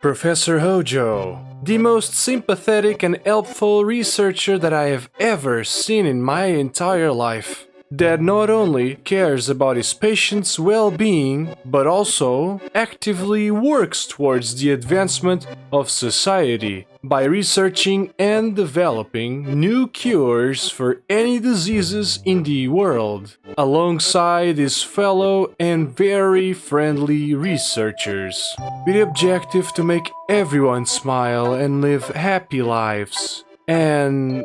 Professor Hojo, the most sympathetic and helpful researcher that I have ever seen in my entire life. That not only cares about his patients' well-being, but also actively works towards the advancement of society by researching and developing new cures for any diseases in the world, alongside his fellow and very friendly researchers, with the objective to make everyone smile and live happy lives. And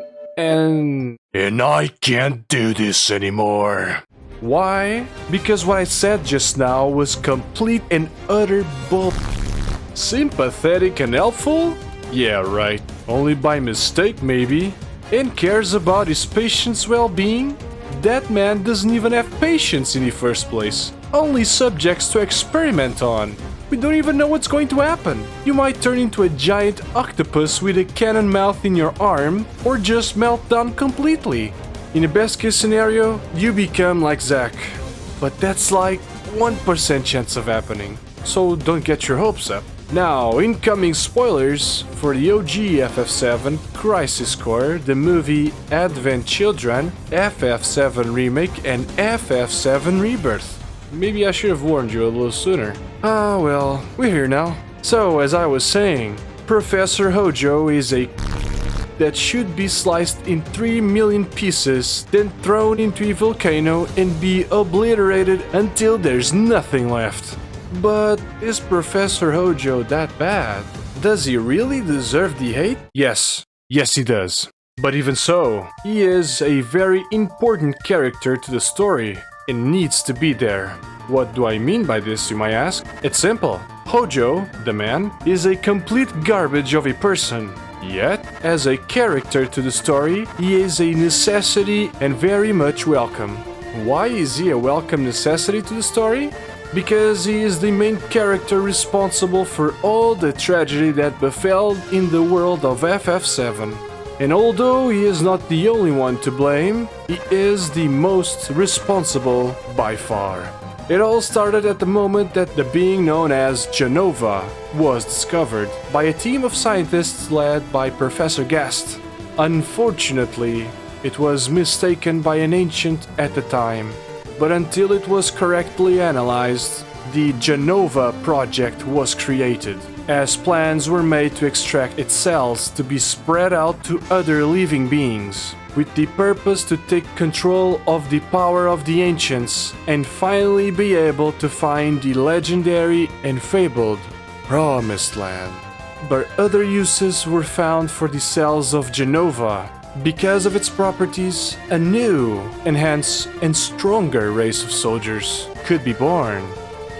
I can't do this anymore. Why? Because what I said just now was complete and utter bull. Sympathetic and helpful? Yeah, right. Only by mistake, maybe. And cares about his patients' well-being? That man doesn't even have patients in the first place. Only subjects to experiment on. We don't even know what's going to happen. You might turn into a giant octopus with a cannon mouth in your arm, or just melt down completely. In the best case scenario, you become like Zack. But that's like 1% chance of happening. So don't get your hopes up. Now, incoming spoilers for the OG FF7 Crisis Core, the movie Advent Children, FF7 Remake, and FF7 Rebirth. Maybe I should have warned you a little sooner. Ah, well, we're here now. So, as I was saying, Professor Hojo is a that should be sliced in 3 million pieces, then thrown into a volcano and be obliterated until there's nothing left. But is Professor Hojo that bad? Does he really deserve the hate? Yes. Yes, he does. But even so, he is a very important character to the story. It needs to be there. What do I mean by this, you might ask? It's simple. Hojo, the man, is a complete garbage of a person. Yet, as a character to the story, he is a necessity and very much welcome. Why is he a welcome necessity to the story? Because he is the main character responsible for all the tragedy that befell in the world of FF7. And although he is not the only one to blame, he is the most responsible by far. It all started at the moment that the being known as Jenova was discovered by a team of scientists led by Professor Gast. Unfortunately, it was mistaken by an ancient at the time, but until it was correctly analyzed, the Jenova project was created, as plans were made to extract its cells to be spread out to other living beings, with the purpose to take control of the power of the ancients and finally be able to find the legendary and fabled Promised Land. But other uses were found for the cells of Jenova. Because of its properties, a new, enhanced, and stronger race of soldiers could be born.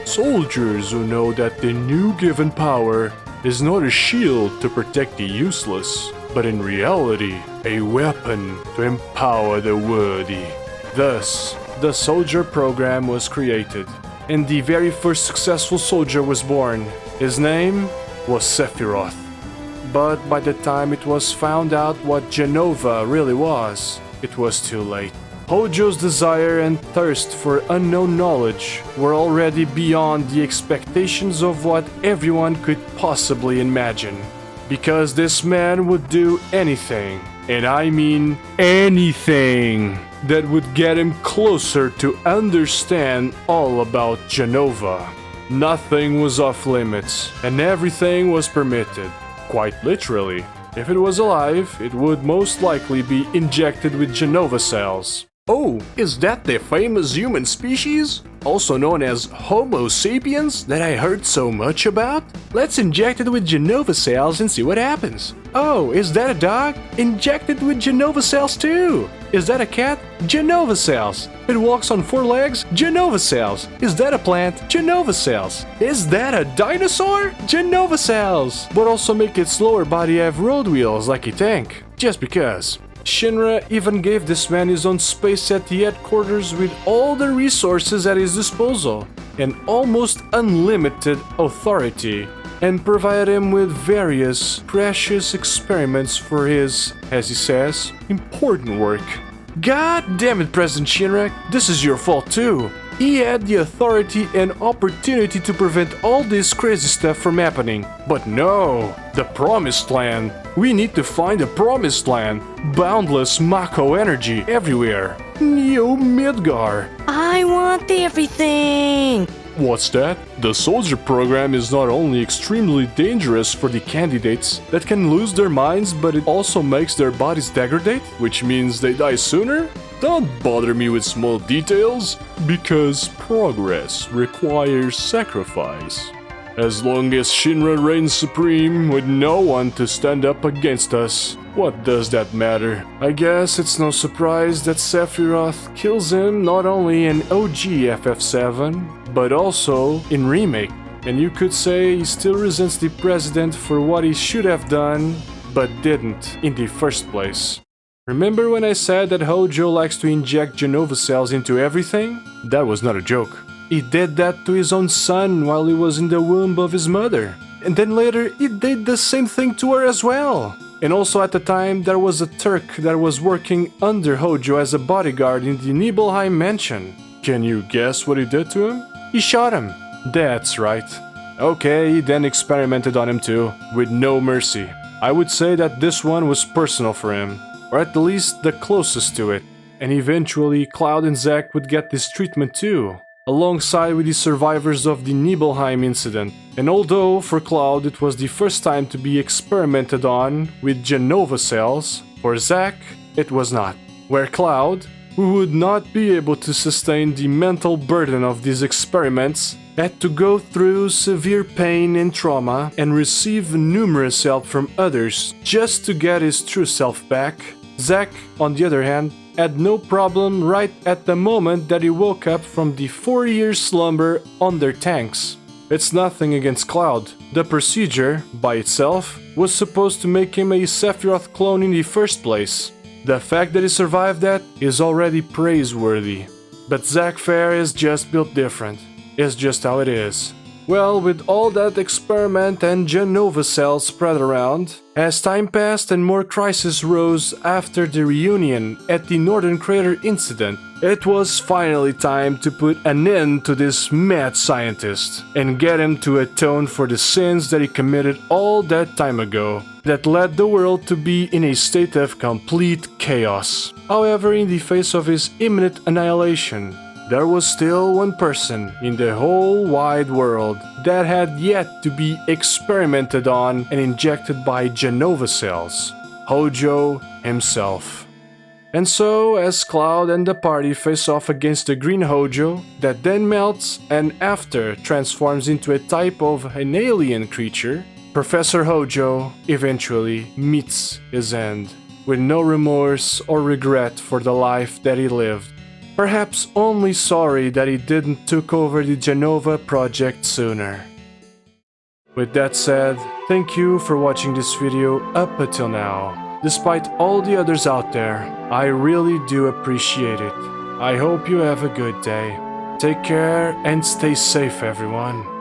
Soldiers who know that the new given power is not a shield to protect the useless, but in reality, a weapon to empower the worthy. Thus, the soldier program was created, and the very first successful soldier was born. His name was Sephiroth. But by the time it was found out what Jenova really was, it was too late. Hojo's desire and thirst for unknown knowledge were already beyond the expectations of what everyone could possibly imagine. Because this man would do anything, and I mean anything, that would get him closer to understand all about Jenova. Nothing was off limits, and everything was permitted. Quite literally. If it was alive, it would most likely be injected with Jenova cells. Oh, is that the famous human species? Also known as Homo sapiens that I heard so much about? Let's inject it with Jenova cells and see what happens. Oh, is that a dog? Inject it with Jenova cells too. Is that a cat? Jenova cells. It walks on 4 legs? Jenova cells. Is that a plant? Jenova cells. Is that a dinosaur? Jenova cells. But also make its lower body have road wheels like a tank. Just because. Shinra even gave this man his own space at the headquarters with all the resources at his disposal and almost unlimited authority, and provided him with various precious experiments for his, as he says, important work. God damn it, President Shinra, this is your fault too. He had the authority and opportunity to prevent all this crazy stuff from happening. But no, the Promised Land. We need to find the Promised Land. Boundless Mako energy everywhere. Neo Midgar. I want everything! What's that? The soldier program is not only extremely dangerous for the candidates that can lose their minds, but it also makes their bodies degrade, which means they die sooner? Don't bother me with small details, because progress requires sacrifice. As long as Shinra reigns supreme with no one to stand up against us, what does that matter? I guess it's no surprise that Sephiroth kills him not only in OG FF7, but also in Remake. And you could say he still resents the president for what he should have done, but didn't in the first place. Remember when I said that Hojo likes to inject Jenova cells into everything? That was not a joke. He did that to his own son while he was in the womb of his mother. And then later, he did the same thing to her as well. And also at the time, there was a Turk that was working under Hojo as a bodyguard in the Nibelheim mansion. Can you guess what he did to him? He shot him. That's right. Okay, he then experimented on him too, with no mercy. I would say that this one was personal for him, or at least the closest to it. And eventually, Cloud and Zack would get this treatment too, alongside with the survivors of the Nibelheim incident. And although for Cloud it was the first time to be experimented on with Jenova cells, for Zack it was not. Where Cloud, who would not be able to sustain the mental burden of these experiments, had to go through severe pain and trauma and receive numerous help from others just to get his true self back, Zack, on the other hand, had no problem right at the moment that he woke up from the 4-year slumber on their tanks. It's nothing against Cloud. The procedure, by itself, was supposed to make him a Sephiroth clone in the first place. The fact that he survived that is already praiseworthy. But Zack Fair is just built different. It's just how it is. Well, with all that experiment and Jenova cells spread around, as time passed and more crises rose after the reunion at the Northern Crater incident, it was finally time to put an end to this mad scientist and get him to atone for the sins that he committed all that time ago that led the world to be in a state of complete chaos. However, in the face of his imminent annihilation, there was still one person in the whole wide world that had yet to be experimented on and injected by Jenova cells, Hojo himself. And so, as Cloud and the party face off against the green Hojo, that then melts and after transforms into a type of an alien creature, Professor Hojo eventually meets his end, with no remorse or regret for the life that he lived. Perhaps only sorry that he didn't took over the Jenova project sooner. With that said, thank you for watching this video up until now. Despite all the others out there, I really do appreciate it. I hope you have a good day. Take care and stay safe, everyone.